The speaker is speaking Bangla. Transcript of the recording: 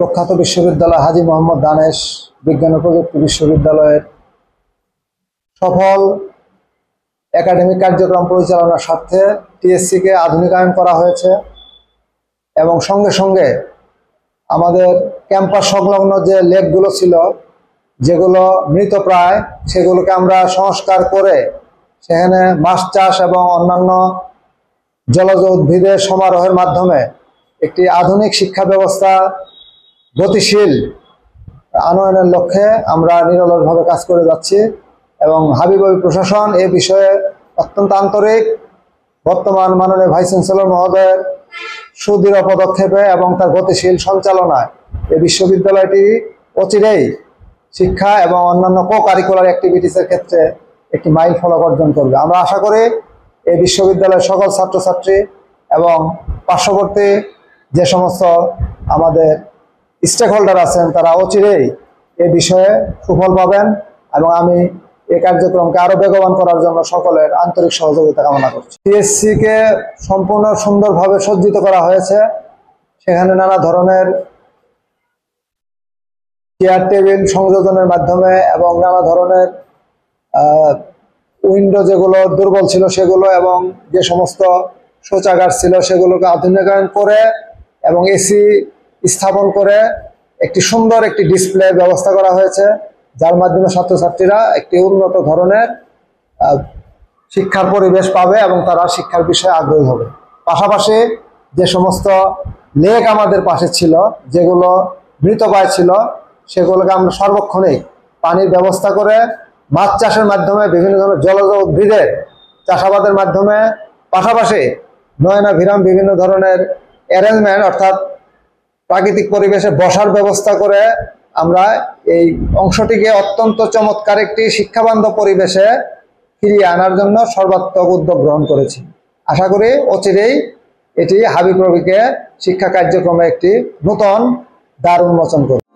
প্রখ্যাত বিশ্ববিদ্যালয় হাজী মোহাম্মদ দানেশ বিজ্ঞান ও প্রযুক্তি বিশ্ববিদ্যালয়ের সফল একাডেমিক কার্যক্রম পরিচালনার স্বার্থে টিএসসি-কে আধুনিকায়ন করা হয়েছে এবং সঙ্গে সঙ্গে আমাদের ক্যাম্পাস সংলগ্ন যে লেকগুলো ছিল, যেগুলো মৃতপ্রায়, সেগুলোকে আমরা সংস্কার করে সেখানে মাছ চাষ এবং অন্যান্য জলজ উদ্ভিদের সমারোহের মাধ্যমে একটি আধুনিক শিক্ষা ব্যবস্থা গতিশীল আনয়নের লক্ষ্যে আমরা নিরলসভাবে কাজ করে যাচ্ছি এবং হাবিজাবি প্রশাসন এ বিষয়ে অত্যন্ত আন্তরিক। বর্তমান মাননীয় ভাইস চ্যান্সেলর মহোদয়ের সুদৃঢ় পদক্ষেপে এবং তার গতিশীল সঞ্চালনায় এই বিশ্ববিদ্যালয়টি অচিরেই শিক্ষা এবং অন্যান্য কো-কারিকুলার অ্যাক্টিভিটিসের ক্ষেত্রে একটি মাইল ফলক অর্জন করবে। আমরা আশা করি এই বিশ্ববিদ্যালয়ের সকল ছাত্রছাত্রী এবং পার্শ্ববর্তী যে সমস্ত আমাদের স্টেক হোল্ডার আছেন তারা অচিরেই এ বিষয়ে সুফল পাবেন এবং আমি এই কার্যক্রমকে আরো বেগবান করার জন্য সকলের আন্তরিক সহযোগিতা কামনা করছি। টিএসসি-কে সম্পূর্ণ সুন্দরভাবে সজ্জিত করা হয়েছে। সেখানে নানা ধরনের চেয়ার টেবিল সংযোজনের মাধ্যমে এবং নানা ধরনের উইন্ডো যেগুলো দুর্বল ছিল সেগুলো এবং যে সমস্ত শৌচাগার ছিল সেগুলোকে আধুনিকায়ন করে এবং এসি স্থাপন করে একটি সুন্দর একটি ডিসপ্লে ব্যবস্থা করা হয়েছে, যার মাধ্যমে ছাত্রছাত্রীরা একটি উন্নত ধরনের শিক্ষার পরিবেশ পাবে এবং তারা শিক্ষার বিষয়ে আগ্রহী হবে। পাশাপাশি যে সমস্ত লেক আমাদের পাশে ছিল, যেগুলো মৃতপ্রায় ছিল, সেগুলোকে আমরা সার্বক্ষণিক পানির ব্যবস্থা করে মাছ চাষের মাধ্যমে বিভিন্ন ধরনের জলজ উদ্ভিদের চাষাবাদের মাধ্যমে পাশাপাশি নয়নাভিরাম বিভিন্ন ধরনের অ্যারেঞ্জমেন্ট অর্থাৎ প্রাকৃতিক পরিবেশে বসার ব্যবস্থা করে আমরা এই অংশটিকে অত্যন্ত চমৎকার একটি শিক্ষাবান্ধব পরিবেশে ফিরিয়ে আনার জন্য সর্বাত্মক উদ্যোগ গ্রহণ করেছি। আশা করি অচিরেই এটি হাবিপ্রবিকে শিক্ষা কার্যক্রমে একটি নূতন দ্বার উন্মোচন করবে।